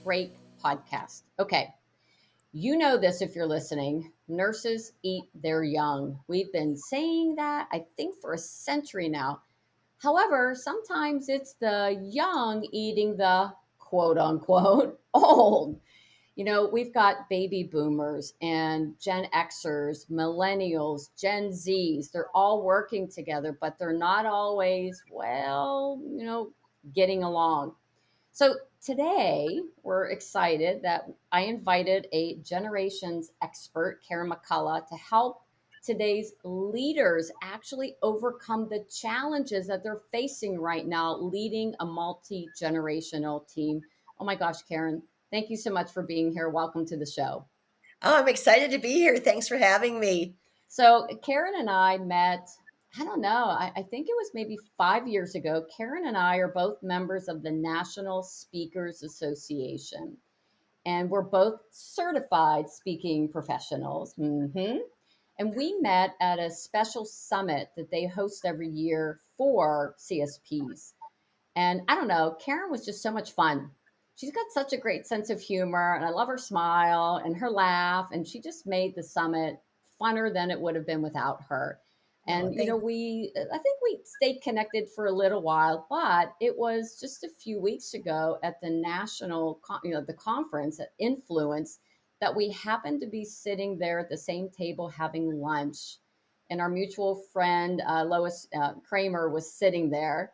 Break podcast. Okay, you know this if you're listening. Nurses eat their young. We've been saying that, I think, for a century now. However, sometimes it's the young eating the quote unquote old. We've got baby boomers and Gen Xers, millennials, Gen Zs. They're all working together, but they're not always, getting along. So today we're excited that I invited a generations expert, Karen McCullough, to help today's leaders actually overcome the challenges that they're facing right now, leading a multi-generational team. Oh my gosh, Karen, thank you so much for being here. Welcome to the show. Oh, I'm excited to be here. Thanks for having me. So Karen and I met, I don't know, I think it was maybe 5 years ago. Karen and I are both members of the National Speakers Association, and we're both certified speaking professionals. And we met at a special summit that they host every year for CSPs. And I don't know, Karen was just so much fun. She's got such a great sense of humor, and I love her smile and her laugh. And she just made the summit funner than it would have been without her. Oh, And, thank I think we stayed connected for a little while, but it was just a few weeks ago at the the conference at Influence that we happened to be sitting there at the same table having lunch. And our mutual friend, Lois Kramer, was sitting there,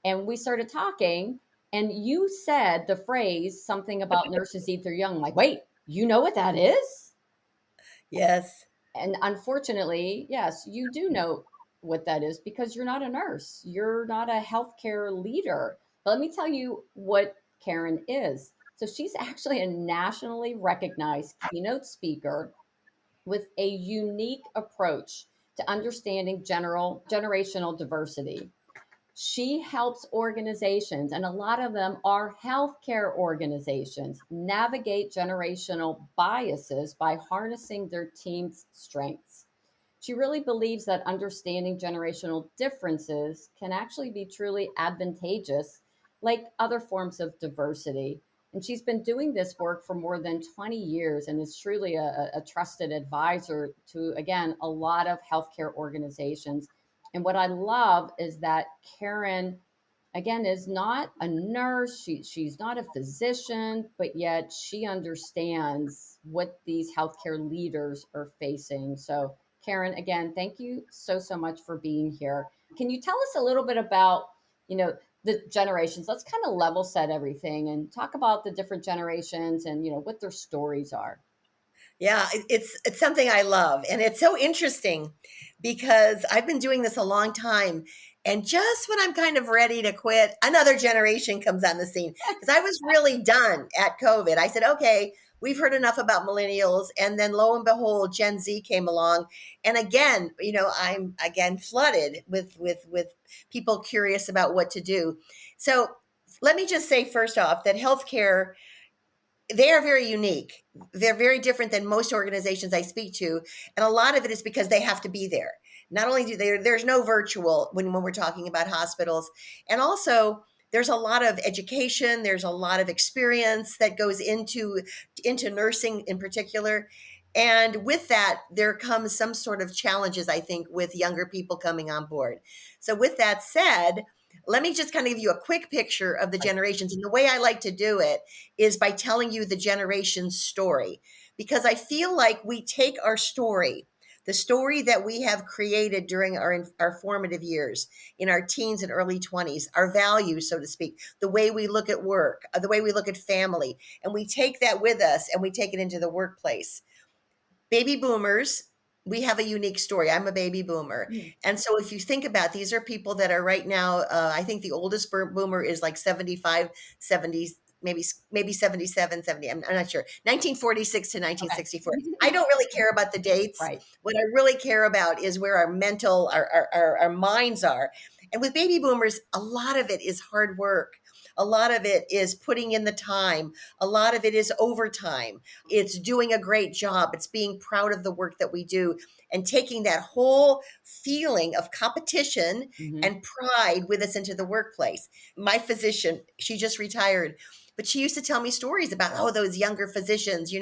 and we started talking, and you said the phrase something about nurses eat their young. I'm like, wait, you know what that is? Yes. And unfortunately, yes, you do know what that is because you're not a nurse. You're not a healthcare leader. But let me tell you what Karen is. So she's actually a nationally recognized keynote speaker with a unique approach to understanding generational diversity. She helps organizations, and a lot of them are healthcare organizations, navigate generational biases by harnessing their team's strengths. She really believes that understanding generational differences can actually be truly advantageous, like other forms of diversity. And she's been doing this work for more than 20 years and is truly a trusted advisor to, again, a lot of healthcare organizations. And what I love is that Karen, again, is not a nurse. She's not a physician, but yet she understands what these healthcare leaders are facing. So, Karen, again, thank you so much for being here. Can you tell us a little bit about, the generations? Let's kind of level set everything and talk about the different generations and, what their stories are. Yeah, it's something I love, and it's so interesting because I've been doing this a long time, and just when I'm kind of ready to quit, another generation comes on the scene because I was really done at COVID. I said, okay, we've heard enough about millennials, and then lo and behold, Gen Z came along, and again, I'm again flooded with people curious about what to do. So let me just say first off that healthcare, they are very unique. They're very different than most organizations I speak to. And a lot of it is because they have to be there. Not only there's no virtual when we're talking about hospitals. And also there's a lot of education, there's a lot of experience that goes into nursing in particular. And with that, there comes some sort of challenges, I think, with younger people coming on board. So with that said, let me just kind of give you a quick picture of the generations. And the way I like to do it is by telling you the generation's story, because I feel like we take our story, the story that we have created during our formative years, in our teens and early 20s, our values, so to speak, the way we look at work, the way we look at family, and we take that with us and we take it into the workplace. Baby boomers, we have a unique story. I'm a baby boomer. Mm. And so if you think about, these are people that are right now, I think the oldest boomer is like 75, 70, maybe 77, 70. I'm not sure. 1946 to Okay. 1964. I don't really care about the dates. Right. What I really care about is where our mental, our minds are. And with baby boomers, a lot of it is hard work. A lot of it is putting in the time. A lot of it is overtime. It's doing a great job. It's being proud of the work that we do and taking that whole feeling of competition Hmm. and pride with us into the workplace. My physician, she just retired. But she used to tell me stories about, oh, those younger physicians,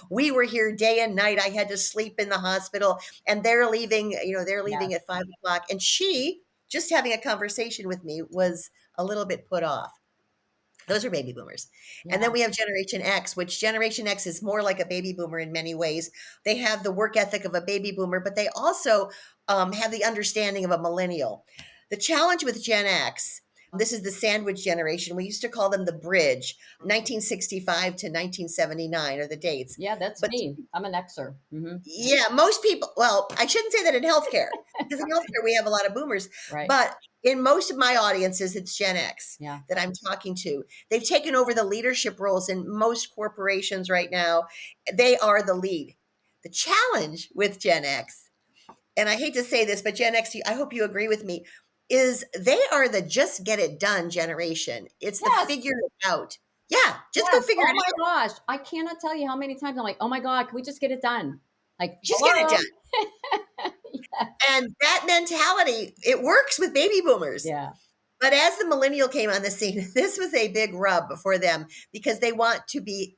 we were here day and night. I had to sleep in the hospital and they're leaving, they're leaving Yes. at 5 o'clock. And she, just having a conversation with me, was a little bit put off. Those are baby boomers. And then Yeah. we have Generation X, which Generation X is more like a baby boomer in many ways. They have the work ethic of a baby boomer, but they also have the understanding of a millennial. The challenge with Gen X, this is the sandwich generation. We used to call them the bridge. 1965 to 1979 are the dates. Yeah, that's But me. I'm an Xer. yeah, most people, well, I shouldn't say that in healthcare, because in healthcare we have a lot of boomers, Right. but in most of my audiences, it's Gen X Yeah. that I'm talking to. They've taken over the leadership roles in most corporations right now. They are the lead. The challenge with Gen X, and I hate to say this, but Gen X, I hope you agree with me, is they are the just get it done generation. It's the Yes. figure it out. Yeah, just go Yes. figure Oh it my out. gosh. I cannot tell you how many times I'm like, oh my God, can we just get it done? Like, Just get it hello? done. And that mentality, it works with baby boomers. Yeah. But as the millennial came on the scene, this was a big rub for them because they want to be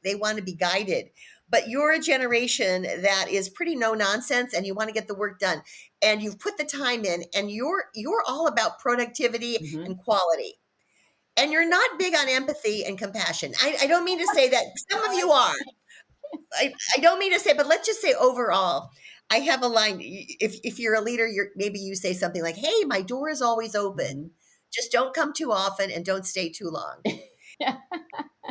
guided. But you're a generation that is pretty no nonsense and you want to get the work done. And you've put the time in and you're all about productivity Hmm. and quality. And you're not big on empathy and compassion. I don't mean to say that some of you are. I don't mean to say, but let's just say overall, I have a line. If you're a leader, maybe you say something like, "Hey, my door is always open. Hmm. Just don't come too often and don't stay too long." Yeah.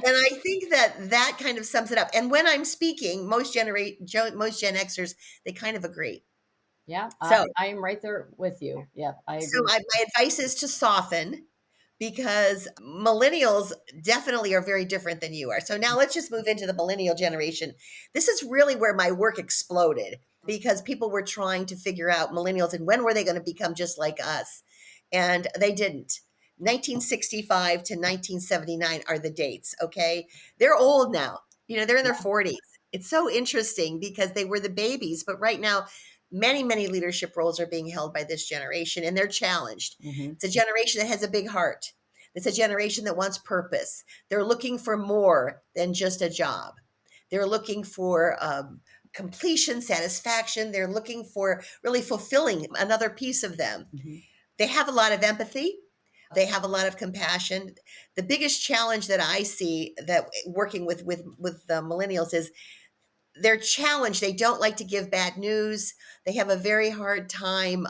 And I think that kind of sums it up. And when I'm speaking, most Gen Xers, they kind of agree. Yeah. So I am right there with you. Yeah. I So agree. my advice is to soften because millennials definitely are very different than you are. So now let's just move into the millennial generation. This is really where my work exploded because people were trying to figure out millennials and when were they going to become just like us? And they didn't. 1965 to 1979 are the dates, okay? They're old now. They're in their 40s. It's so interesting because they were the babies, but right now many, many leadership roles are being held by this generation and they're challenged. Hmm. It's a generation that has a big heart. It's a generation that wants purpose. They're looking for more than just a job. They're looking for completion, satisfaction. They're looking for really fulfilling another piece of them. Hmm. They have a lot of empathy. They have a lot of compassion. The biggest challenge that I see that working with the millennials is they're challenged. They don't like to give bad news. They have a very hard time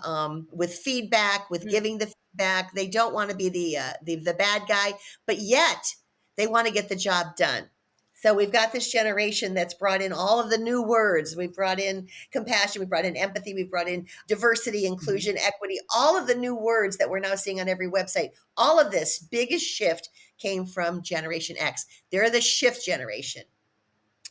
with feedback, with giving the feedback. They don't want to be the bad guy, but yet they want to get the job done. So we've got this generation that's brought in all of the new words. We've brought in compassion, we've brought in empathy, we've brought in diversity, Hmm. inclusion, equity, all of the new words that we're now seeing on every website. All of this biggest shift came from Generation X. They're the shift generation.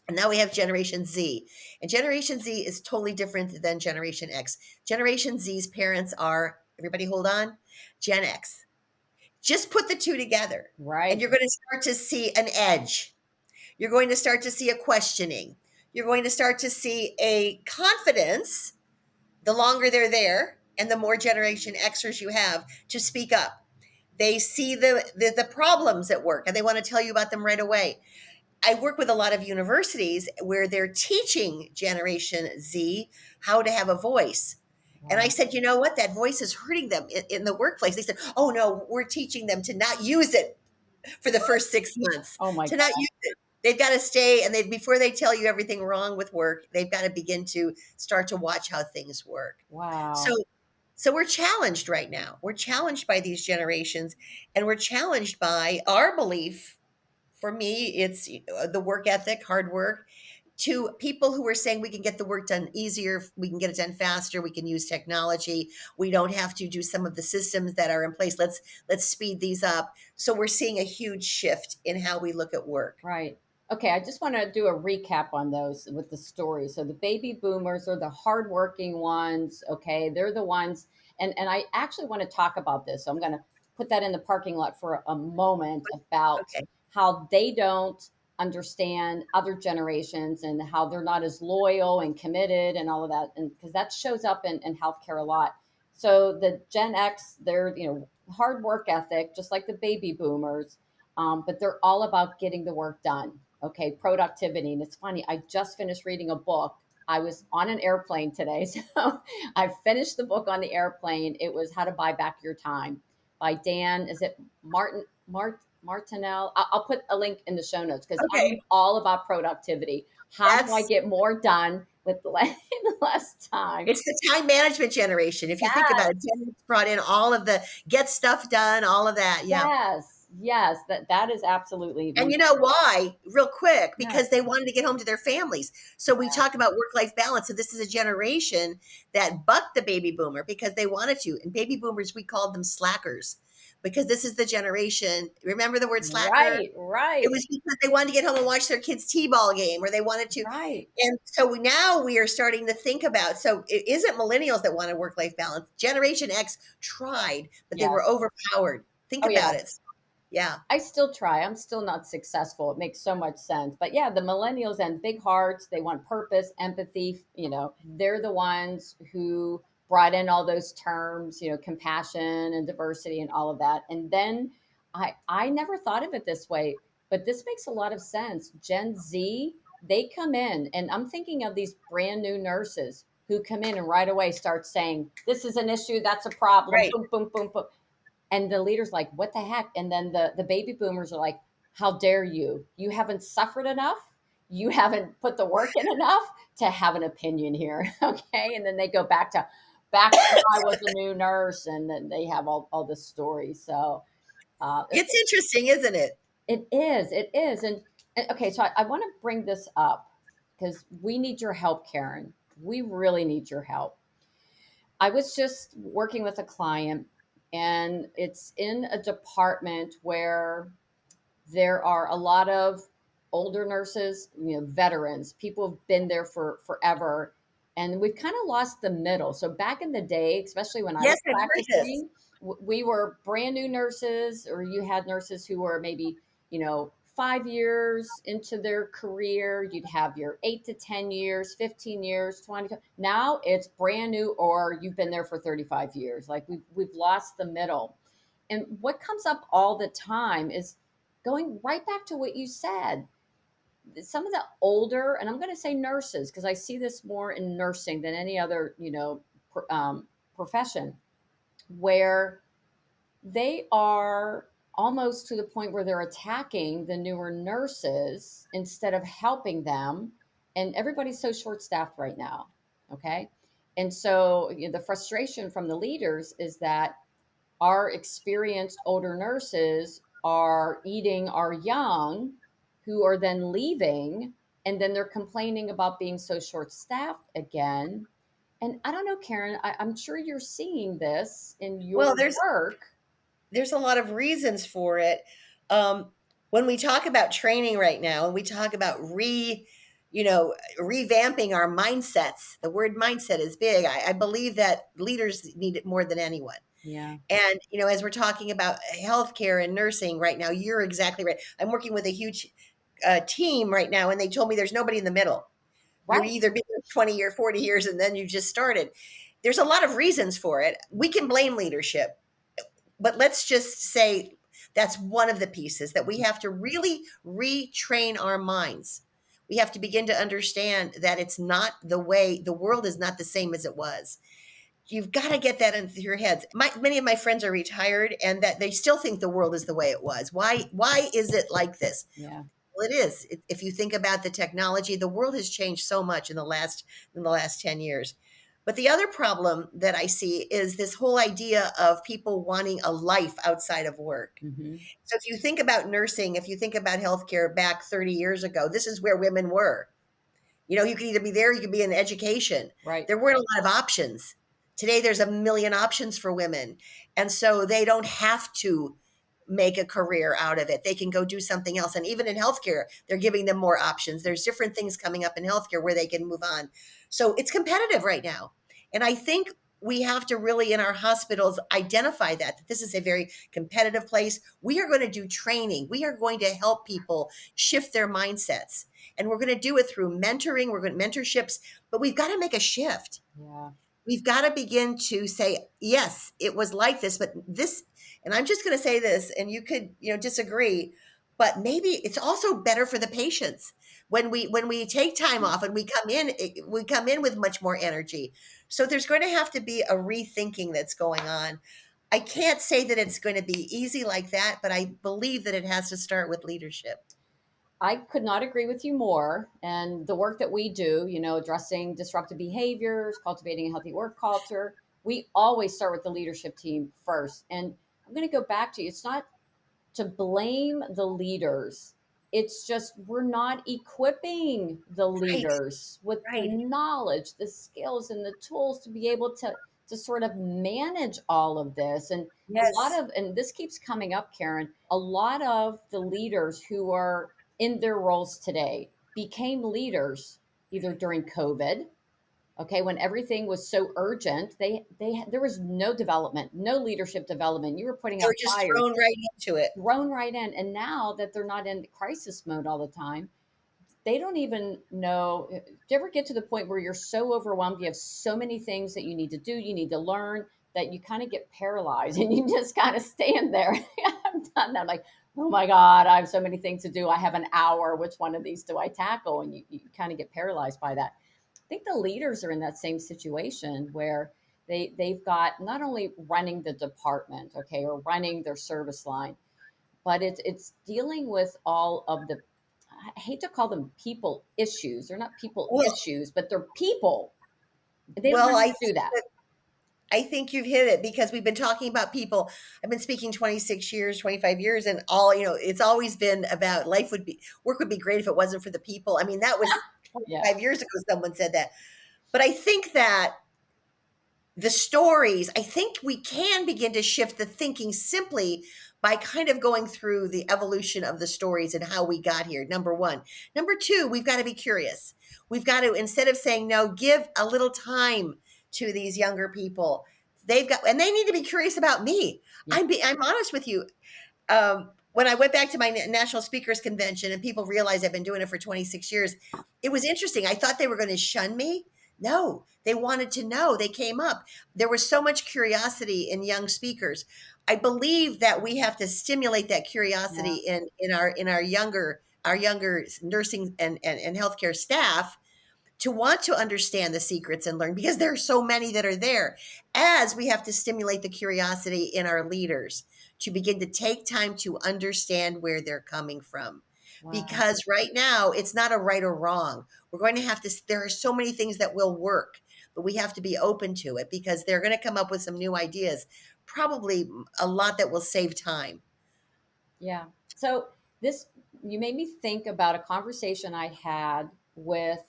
And now we have Generation Z. And Generation Z is totally different than Generation X. Generation Z's parents are, everybody hold on, Gen X. Just put the two together, and Right. you're going to start to see an edge. You're going to start to see a questioning. You're going to start to see a confidence the longer they're there and the more Generation Xers you have to speak up. They see the problems at work and they want to tell you about them right away. I work with a lot of universities where they're teaching Generation Z how to have a voice. And I Wow. said, you know what? That voice is hurting them in the workplace. They said, oh no, we're teaching them to not use it for the first 6 months, Oh my to God. not use it. They've got to stay and before they tell you everything wrong with work, they've got to begin to start to watch how things work. So Wow. so we're challenged right now. We're challenged by these generations and we're challenged by our belief. For me, it's the work ethic, hard work, to people who are saying we can get the work done easier, we can get it done faster, we can use technology, we don't have to do some of the systems that are in place. Let's speed these up. So we're seeing a huge shift in how we look at work. Right. Okay, I just want to do a recap on those with the story. So the baby boomers are the hardworking ones. Okay, they're the ones, and I actually want to talk about this. So I'm going to put that in the parking lot for a moment about Okay. how they don't understand other generations and how they're not as loyal and committed and all of that, and because that shows up in healthcare a lot. So the Gen X, they're hard work ethic, just like the baby boomers, but they're all about getting the work done. Okay, productivity. And it's funny, I just finished reading a book. I was on an airplane today, so I finished the book on the airplane. It was How to Buy Back Your Time by Dan. Is it Martinell? I'll put a link in the show notes because I'm Okay. all about productivity. How do I That's get more done with less time? It's the time management generation. If you think about it, Yes, Gen X brought in all of the get stuff done, all of that. Yeah. yes, yes. That is absolutely And one. you know why? Real quick, No, because they wanted to get home to their families. So we yeah, talk about work life balance. So this is a generation that bucked the baby boomer because they wanted to. And baby boomers, we called them slackers because this is the generation. Remember the word slacker? right, It right, was because they wanted to get home and watch their kids' t-ball game, or they wanted to. right. And so now we are starting to think about. So it isn't millennials that want a work-life balance. Generation X tried, but they Yeah. were overpowered. Think Oh, yeah. about it. Yeah. I still try. I'm still not successful. It makes so much sense. But yeah, the millennials and big hearts, they want purpose, empathy. They're the ones who brought in all those terms, compassion and diversity and all of that. And then I never thought of it this way, but this makes a lot of sense. Gen Z, they come in, and I'm thinking of these brand new nurses who come in and right away start saying, this is an issue, that's a problem, Right. boom, boom, boom, boom. And the leader's like, what the heck? And then the baby boomers are like, how dare you? You haven't suffered enough. You haven't put the work in enough to have an opinion here. Okay. And then they go back when I was a new nurse, and then they have all this story. So It's interesting, isn't it? it is, it is. And okay, so I want to bring this up because we need your help, Karen. We really need your help. I was just working with a client, and it's in a department where there are a lot of older nurses, veterans, people who've been there for forever. And we've kind of lost the middle. So back in the day, especially when I Yes, was I've heard this. practicing, we were brand new nurses, or you had nurses who were maybe, 5 years into their career. You'd have your 8 to 10 years, 15 years, 20. Now it's brand new, or you've been there for 35 years. Like we've lost the middle. And what comes up all the time is going right back to what you said. Some of the older, and I'm going to say nurses, because I see this more in nursing than any other, profession, where they are almost to the point where they're attacking the newer nurses instead of helping them. And everybody's so short staffed right now. Okay. And so the frustration from the leaders is that our experienced older nurses are eating our young, who are then leaving, and then they're complaining about being so short staffed again. And I don't know, Karen, I'm sure you're seeing this in Well, your there's work. there's a lot of reasons for it. Um, when we talk about training right now, and we talk about revamping our mindsets, the word mindset is big. I believe that leaders need it more than anyone. Yeah. And as we're talking about healthcare and nursing right now, you're exactly right. I'm working with a huge team right now, and they told me there's nobody in the middle. You're Right. either been there 20 or 40 years, and then you just started. There's a lot of reasons for it. We can blame leadership, but let's just say that's one of the pieces that we have to really retrain our minds. We have to begin to understand that it's not the way, the world is not the same as it was. You've got to get that into your heads. Many of my friends are retired, and that they still think the world is the way it was. Why is it like this? Yeah. Well, it is. If you think about the technology, the world has changed so much in the last 10 years. But the other problem that I see is this whole idea of people wanting a life outside of work. Hmm. So if you think about nursing, if you think about healthcare back 30 years ago, this is where women were. You could either be there, you could be in education. Right. There weren't a lot of options. Today, there's a million options for women. And so they don't have to make a career out of it. They can go do something else. And even in healthcare, they're giving them more options. There's different things coming up in healthcare where they can move on. So it's competitive right now. And I think we have to really, in our hospitals, identify that this is a very competitive place. We are going to do training. We are going to help people shift their mindsets. And we're going to do it through mentoring, we're going to mentorships, but we've got to make a shift. Yeah. We've got to begin to say, yes, it was like this, but this, and I'm just going to say this, and you could, disagree. but maybe it's also better for the patients when we take time off and we come in with much more energy. So there's going to have to be a rethinking that's going on. I can't say that it's going to be easy like that, but I believe that it has to start with leadership. I could not agree with you more. And the work that we do, addressing disruptive behaviors, cultivating a healthy work culture, we always start with the leadership team first. And I'm going to go back to you. It's not to blame the leaders. It's just we're not equipping the Right, leaders with the right. knowledge, the skills, and the tools to be able to sort of manage all of this. And a lot Yes. of, and this keeps coming up, Karen, a lot of the leaders who are in their roles today became leaders either during COVID, okay, when everything was so urgent. They there was no development, no leadership development. You were putting They out were just fires, thrown right into it. thrown right in. And now that they're not in crisis mode all the time, they don't even know. Do you ever get to the point where you're so overwhelmed? You have so many things that you need to do, you need to learn, that you kind of get paralyzed and you just kind of stand there. I've done that. I'm like, oh my God, I have so many things to do. I have an hour. Which one of these do I tackle? And you kind of get paralyzed by that. I think the leaders are in that same situation where they've got not only running the department, okay, or running their service line, but it's dealing with all of the, I hate to call them people issues. They're not people Well, issues, but they're people. They don't know well, how I to do that. I think you've hit it because we've been talking about people. I've been speaking 26 years, 25 years, and all, it's always been about work would be great if it wasn't for the people. I mean, that was Yeah. 25 years ago, someone said that. But I think that the stories, I think we can begin to shift the thinking simply by kind of going through the evolution of the stories and how we got here. Number one. Number two, we've got to be curious. We've got to, instead of saying no, give a little time to these younger people. And they need to be curious about me. Yeah. I'm honest with you. When I went back to my national speakers convention and people realized I've been doing it for 26 years, it was interesting. I thought they were going to shun me. No, they wanted to know. They came up. There was so much curiosity in young speakers. I believe that we have to stimulate that curiosity Yeah. in our younger nursing and healthcare staff to want to understand the secrets and learn, because there are so many that are there, as we have to stimulate the curiosity in our leaders to begin to take time to understand where they're coming from, Wow. because right now it's not a right or wrong. We're going to have to, there are so many things that will work, but we have to be open to it because they're going to come up with some new ideas, probably a lot that will save time. Yeah. So this, you made me think about a conversation I had with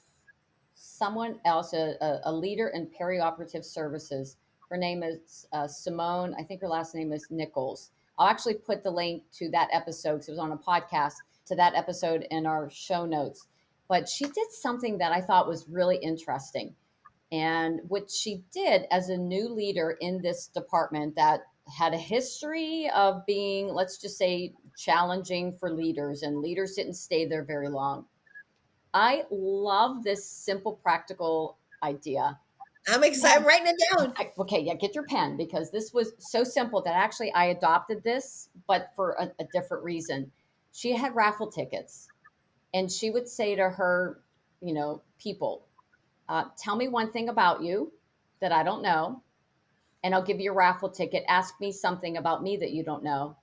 someone else, a leader in perioperative services. Her name is Simone. I think her last name is Nichols. I'll actually put the link to that episode because it was on a podcast, to that episode in our show notes. But she did something that I thought was really interesting. And what she did as a new leader in this department that had a history of being, let's just say, challenging for leaders, and leaders didn't stay there very long. I love this simple, practical idea. I'm excited. I'm writing it down. Okay, yeah, get your pen, because this was so simple that actually I adopted this, but for a different reason. She had raffle tickets, and she would say to her, people, tell me one thing about you that I don't know, and I'll give you a raffle ticket. Ask me something about me that you don't know,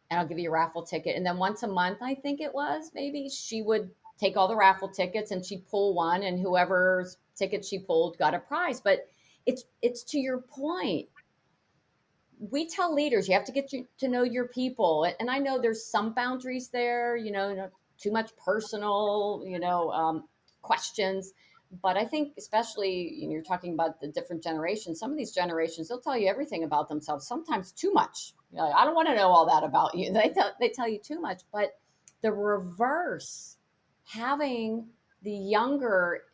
and I'll give you a raffle ticket. And then once a month, I think it was, maybe, she would take all the raffle tickets and she'd pull one, and whoever's ticket she pulled got a prize. But it's to your point. We tell leaders you have to get to know your people, and I know there's some boundaries there, too much personal, questions. But I think, especially, you're talking about the different generations. Some of these generations, they'll tell you everything about themselves, sometimes too much. I don't want to know all that about you. They tell you too much. But the reverse, having the younger,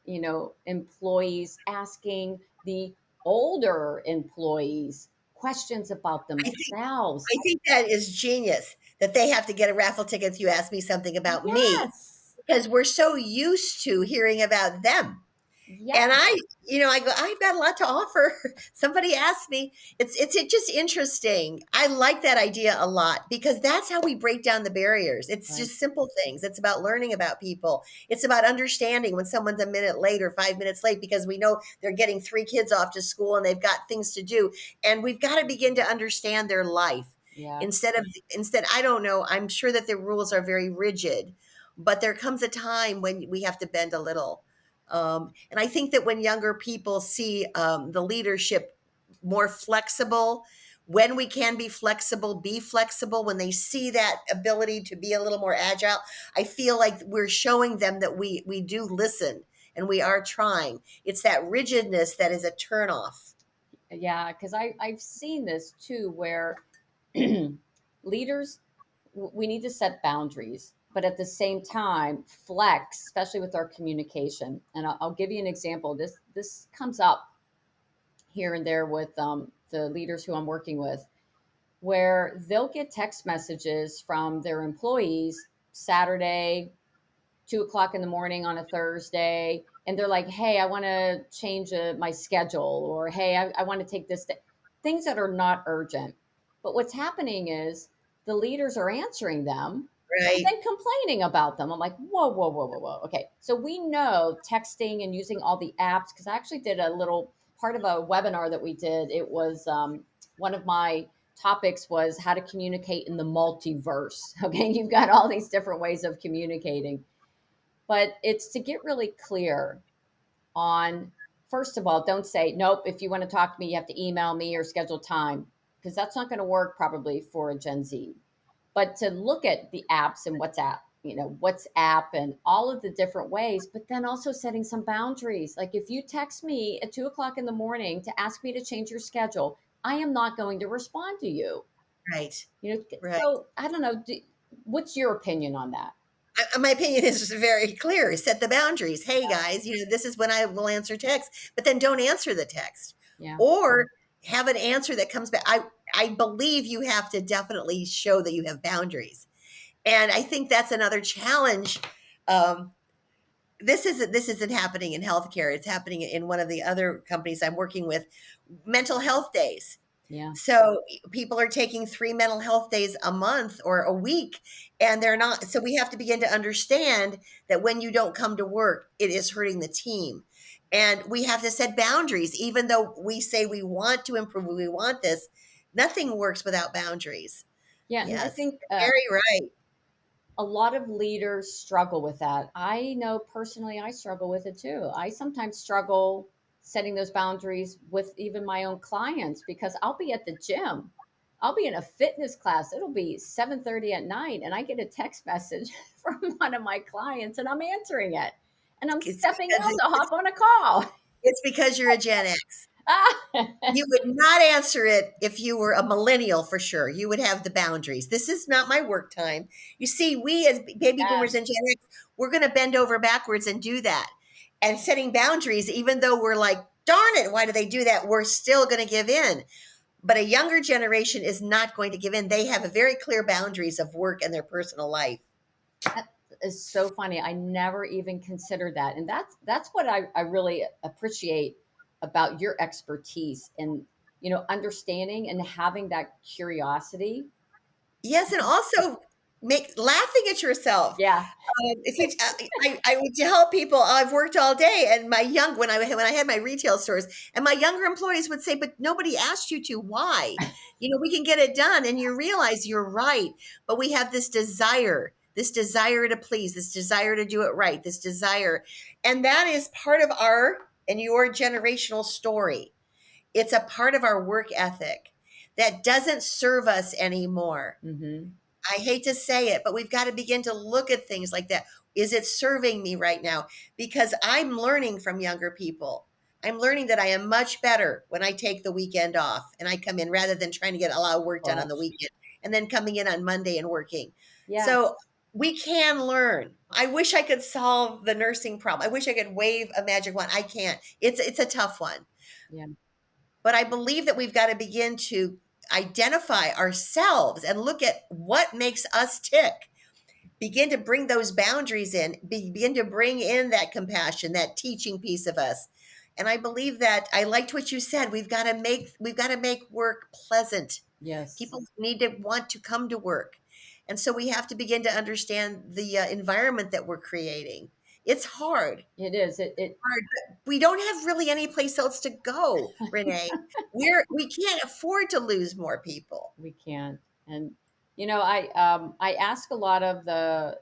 employees asking the older employees questions about I think themselves. I think that is genius that they have to get a raffle ticket if you ask me something about me, Yes. because we're so used to hearing about them. And Yes. I go, I've got a lot to offer. Somebody asked me. It's just interesting. I like that idea a lot because that's how we break down the barriers. It's Right. just simple things. It's about learning about people. It's about understanding when someone's a minute late or 5 minutes late because we know they're getting three kids off to school and they've got things to do. And we've got to begin to understand their life Yes. instead, I don't know. I'm sure that the rules are very rigid, but there comes a time when we have to bend a little. And I think that when younger people see the leadership more flexible, when we can be flexible, when they see that ability to be a little more agile, I feel like we're showing them that we do listen and we are trying. It's that rigidness that is a turnoff. Yeah, because I've seen this too, where leaders, we need to set boundaries, but at the same time flex, especially with our communication. And I'll give you an example. This comes up here and there with the leaders who I'm working with, where they'll get text messages from their employees Saturday, 2 o'clock in the morning on a Thursday, and they're like, "Hey, I want to change my schedule," or "Hey, I want to take this day." Things that are not urgent. But what's happening is the leaders are answering them and Right. then complaining about them. I'm like, whoa, whoa, whoa, whoa, whoa. Okay, so we know texting and using all the apps, because I actually did a little part of a webinar that we did. It was one of my topics was how to communicate in the multiverse. Okay, you've got all these different ways of communicating, but it's to get really clear on, first of all, don't say, nope, if you want to talk to me, you have to email me or schedule time, because that's not going to work probably for a Gen Z. But to look at the apps and WhatsApp and all of the different ways, but then also setting some boundaries. Like if you text me at 2 o'clock in the morning to ask me to change your schedule, I am not going to respond to you. Right. Right. So I don't know. What's your opinion on that? My opinion is very clear. Set the boundaries. Hey guys, this is when I will answer text, but then don't answer the text Yeah. or have an answer that comes back. I believe you have to definitely show that you have boundaries. And I think that's another challenge. Um, this isn't happening in healthcare. It's happening in one of the other companies I'm working with, mental health days. Yeah. So people are taking 3 mental health days a month or a week, and they're not. So we have to begin to understand that when you don't come to work, it is hurting the team. And we have to set boundaries, even though we say we want to improve, we want this. Nothing works without boundaries. Yeah. And I Yes, think very right. a lot of leaders struggle with that. I know personally I struggle with it too. I sometimes struggle setting those boundaries with even my own clients, because I'll be at the gym. I'll be in a fitness class. It'll be 7:30 at night and I get a text message from one of my clients and I'm answering it. And I'm It's stepping because out to hop on a call. it's because you're a Gen X. Ah, You would not answer it if you were a millennial for sure. You would have the boundaries. This is not my work time. You see, we as baby yeah. boomers and Gen X, we're going to bend over backwards and do that. And setting boundaries, even though we're like, darn it, why do they do that? We're still going to give in. But a younger generation is not going to give in. They have a very clear boundaries of work and their personal life. That is so funny. I never even considered that. And that's what I really appreciate about your expertise and understanding and having that curiosity. Yes, and also make laughing at yourself. Yeah. If you, I would tell people, "Oh, I've worked all day," and when I had my retail stores, and my younger employees would say, "But nobody asked you to. Why? We can get it done." And you realize you're right, but we have this desire to please, this desire to do it right, this desire, and that is part of our and your generational story. It's a part of our work ethic that doesn't serve us anymore. Hmm. I hate to say it, but we've got to begin to look at things like that. Is it serving me right now? Because I'm learning from younger people. I'm learning that I am much better when I take the weekend off and I come in rather than trying to get a lot of work done on the Gosh. weekend and then coming in on Monday and working. Yes. So we can learn. I wish I could solve the nursing problem. I wish I could wave a magic wand. I can't. It's a tough one. Yeah. But I believe that we've got to begin to identify ourselves and look at what makes us tick. begin to bring those boundaries in, begin to bring in that compassion, that teaching piece of us. And I believe that I liked what you said. We've got to make work pleasant. Yes, People need to want to come to work. And so we have to begin to understand the environment that we're creating. It's hard. it is. It Hard, but we don't have really any place else to go, Renee. We can't afford to lose more people. We can't. And I ask a lot of the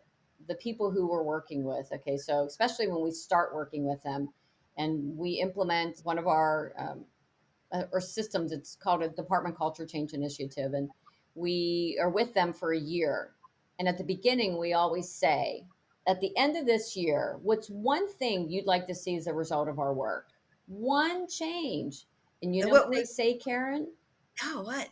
people who we're working with. Okay, so especially when we start working with them, and we implement one of our systems. It's called a Department Culture Change Initiative, and we are with them for a year. And at the beginning, we always say, at the end of this year, what's one thing you'd like to see as a result of our work? One change. And you And know what what they we say, Karen? oh, what?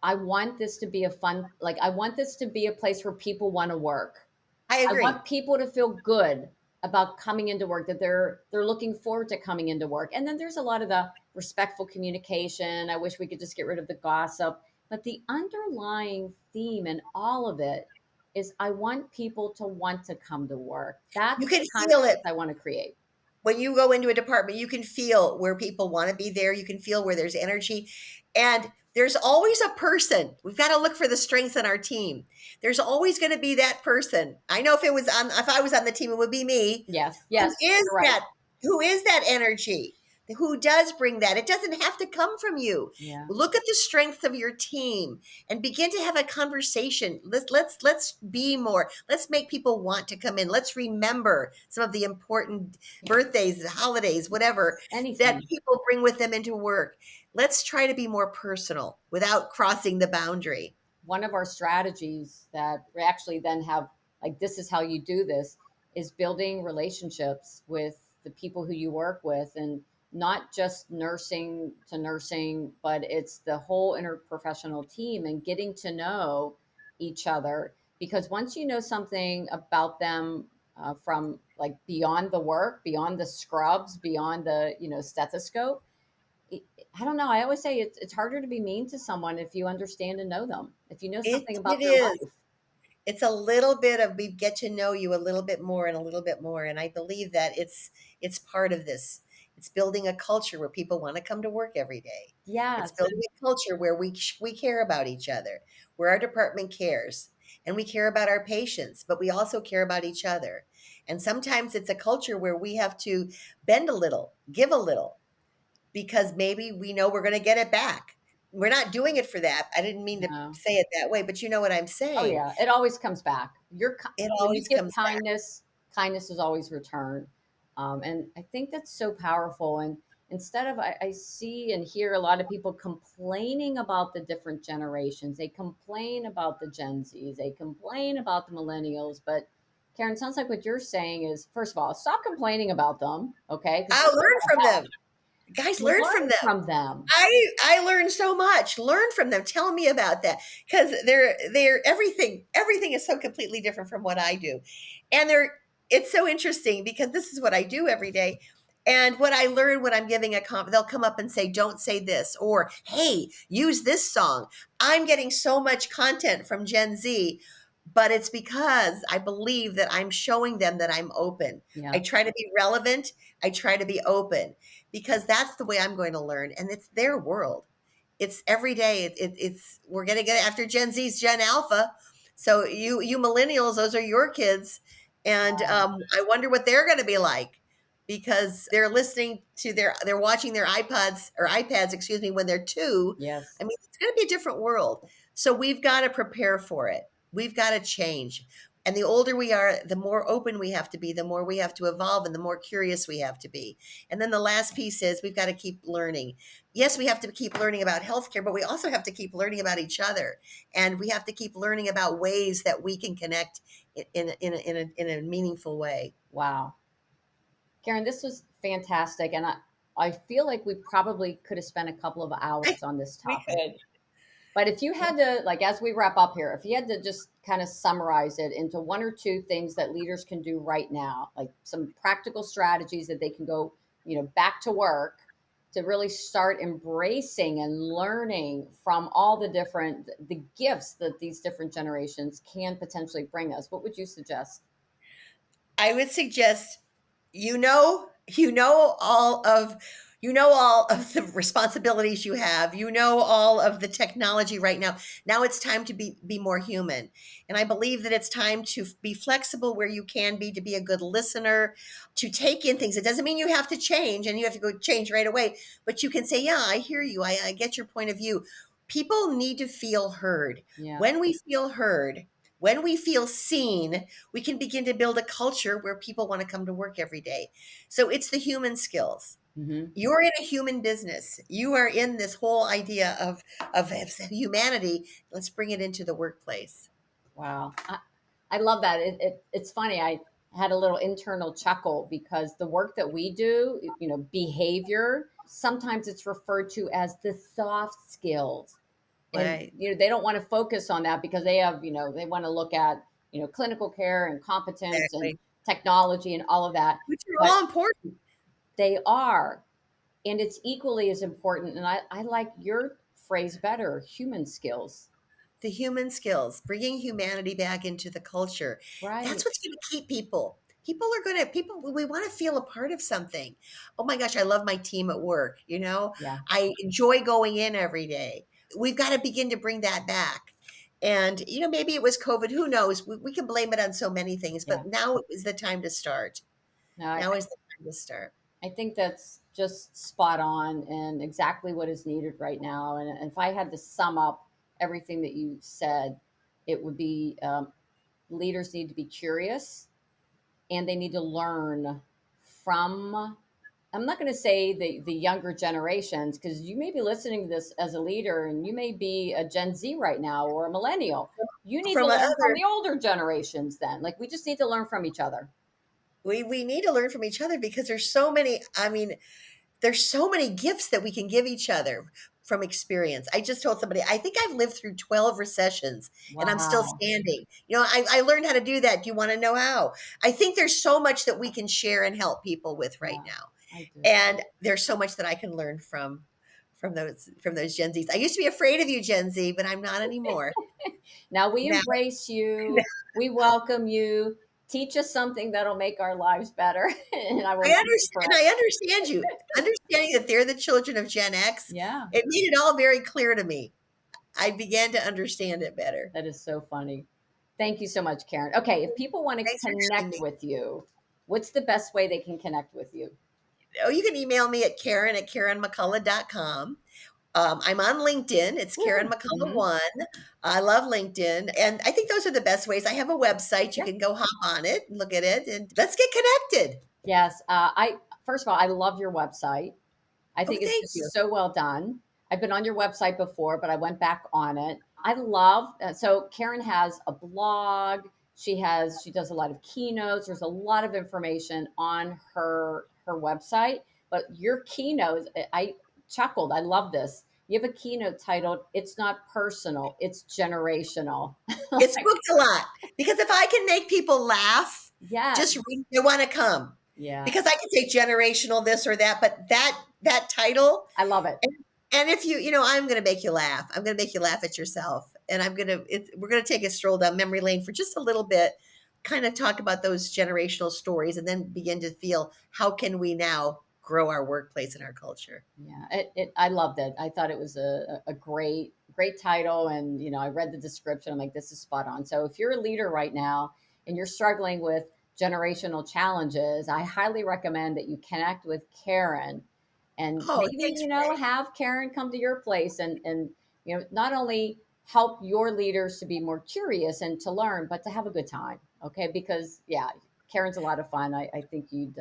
I want this to be a fun, like, I want this to be a place where people want to work. I I agree. want people to feel good about coming into work, that they're looking forward to coming into work. And then there's a lot of the respectful communication. I wish we could just get rid of the gossip. But the underlying theme in all of it is I want people to want to come to work. You That's can the kind of feel it place I want to create. when you go into a department. You can feel where people want to be there. You can feel where there's energy. And there's always a person. We've got to look for the strength in our team. There's always going to be that person. I know if I was on the team, it would be me. Yes, Who yes, is you're right. that? Who is that energy? Who does bring that? It doesn't have to come from you. Yeah. Look at the strength of your team and begin to have a conversation. Let's be more. Let's make people want to come in. Let's remember some of the important birthdays, holidays, whatever that Anything. people bring with them into work. Let's try to be more personal without crossing the boundary. One of our strategies that we actually then have, like, this is how you do this, is building relationships with the people who you work with, and not just nursing to nursing, but it's the whole interprofessional team and getting to know each other. Because once you know something about them, from like beyond the work, beyond the scrubs, beyond the stethoscope, it, I don't know. I always say it's harder to be mean to someone if you understand and know them. If you know something It about their is. life. It's a little bit of we get to know you a little bit more and a little bit more, and I believe that it's part of this. It's building a culture where people want to come to work every day. It's Yes. building a culture where we care about each other, where our department cares, and we care about our patients, but we also care about each other. And sometimes it's a culture where we have to bend a little, give a little, because maybe we know we're going to get it back. We're not doing it for that. I didn't mean to No. say it that way, but you know what I'm Oh saying. yeah. It always comes back. It When you always give comes back. kindness, kindness is always returned. And I think that's so powerful. And instead of, I see and hear a lot of people complaining about the different generations. They complain about the Gen Zs. They complain about the millennials. But Karen, sounds like what you're saying is, first of all, stop complaining about them. Okay. Because I'll learn from them. Guys, learn from learn them. from them. I learned so much. Learn from them. Tell me about that because they're everything is so completely different from what I do, and it's so interesting because this is what I do every day. And what I learn when I'm giving they'll come up and say, "Don't say this," or "Hey, use this song." I'm getting so much content from Gen Z, but it's because I believe that I'm showing them that I'm open. I Yeah. try to be relevant. I try to be open because that's the way I'm going to learn. And it's their world. It's every day. It's we're going to get after Gen Z's Gen Alpha. So you millennials, those are your kids, and I wonder what they're going to be like because they're listening to they're watching their iPods or iPads, excuse me, when they're two. Yes. I mean, it's going to be a different world. So we've got to prepare for it. We've got to change. And the older we are, the more open we have to be, the more we have to evolve, and the more curious we have to be. And then the last piece is we've got to keep learning. Yes, we have to keep learning about healthcare, but we also have to keep learning about each other. And we have to keep learning about ways that we can connect in a meaningful way. Wow. Karen, this was fantastic. And I feel like we probably could have spent a couple of hours on this We topic. could. But if you had to, like, as we wrap up here, if you had to just kind of summarize it into one or two things that leaders can do right now, like some practical strategies that they can go, back to work to really start embracing and learning from all the gifts that these different generations can potentially bring us, what would you suggest? I would suggest you know all of the responsibilities you have. You know all of the technology right now. Now it's time to be more human. And I believe that it's time to be flexible where you can be, to be a good listener, to take in things. It doesn't mean you have to change and you have to go change right away, but you can say, "Yeah, I hear you. I get your point of view." People need to feel heard. Yeah. When we feel heard, when we feel seen, we can begin to build a culture where people want to come to work every day. So it's the human skills. Hmm. You're in a human business. You are in this whole idea of humanity. Let's bring it into the workplace. Wow. I love that. It's funny. I had a little internal chuckle because the work that we do, behavior, sometimes it's referred to as the soft skills. And, Right. they don't want to focus on that because they have, they want to look at, clinical care and competence and Exactly. technology and all of that. Which are But all important. they are. And it's equally as important. And I like your phrase better, human skills. The human skills, bringing humanity back into the culture. That's Right. what's going to keep people. People, we want to feel a part of something. Oh my gosh, I love my team at work. Yeah. I enjoy going in every day. We've got to begin to bring that back. And, maybe it was COVID. Who knows? We can blame it on so many things, Yeah. but now is the time to start. No, I, Now is the time to start. I think that's just spot on and exactly what is needed right now. And if I had to sum up everything that you said, it would be leaders need to be curious and they need to learn from, I'm not going to say the younger generations, because you may be listening to this as a leader and you may be a Gen Z right now or a millennial. You need to From learn from other the older generations then. Like we just need to learn from each other. we need to learn from each other because there's so many, there's so many gifts that we can give each other from experience. I just told somebody, I think I've lived through 12 recessions and I'm still Wow. standing. I learned how to do that. Do you want to know how? I think there's so much that we can share and help people with right Yeah, now. I do. And there's so much that I can learn from those Gen Zs. I used to be afraid of you, Gen Z, but I'm not anymore. Now we Now embrace you. We welcome you. Teach us something that'll make our lives better, and I will And correct. I understand you. Understanding that they're the children of Gen X, Yeah, it made it all very clear to me. I began to understand it better. that is so funny. Thank you so much, Karen. Okay, if people want to Thanks for having connect me. with you, what's the best way they can connect with you? Oh, you can email me at Karen@KarenMcCullough.com. I'm on LinkedIn. It's Karen Woo. McCullough Hmm. one. I love LinkedIn. And I think those are the best ways. I have a website. You Yeah. can go hop on it, look at it, and let's get connected. Yes. I first of all, I love your website. I Oh, think it's thank you. just so well done. I've been on your website before, but I went back on it. I love so Karen has a blog. She does a lot of keynotes. There's a lot of information on her website. But your keynotes, I chuckled. I love this. You have a keynote titled "It's not personal, it's generational." It's Like, booked a lot because if I can make people laugh, yes, just read, they want to come. yeah, Because I can say generational this or that, but that title. I love it. And if I'm going to make you laugh. I'm going to make you laugh at yourself. And we're going to take a stroll down memory lane for just a little bit, kind of talk about those generational stories and then begin to feel how can we now grow our workplace and our culture. Yeah, I loved it. I thought it was a great title. And, I read the description. I'm like, this is spot on. So if you're a leader right now and you're struggling with generational challenges, I highly recommend that you connect with Karen and Oh, maybe, thanks, Ray. have Karen come to your place and, not only help your leaders to be more curious and to learn, but to have a good time. Okay. Because yeah, Karen's a lot of fun. I think you'd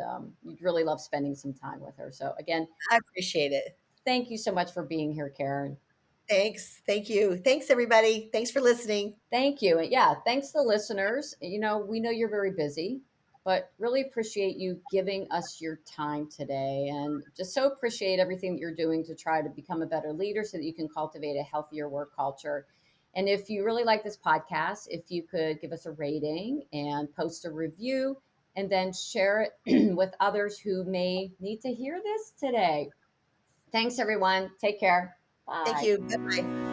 really love spending some time with her. So again, I appreciate it. thank you so much for being here, Karen. Thanks. Thank you. Thanks, everybody. Thanks for listening. Thank you. And yeah, thanks to the listeners. We know you're very busy, but really appreciate you giving us your time today and just so appreciate everything that you're doing to try to become a better leader so that you can cultivate a healthier work culture. And if you really like this podcast, if you could give us a rating and post a review and then share it with others who may need to hear this today. Thanks, everyone. Take care. Thank Bye. you. Bye bye.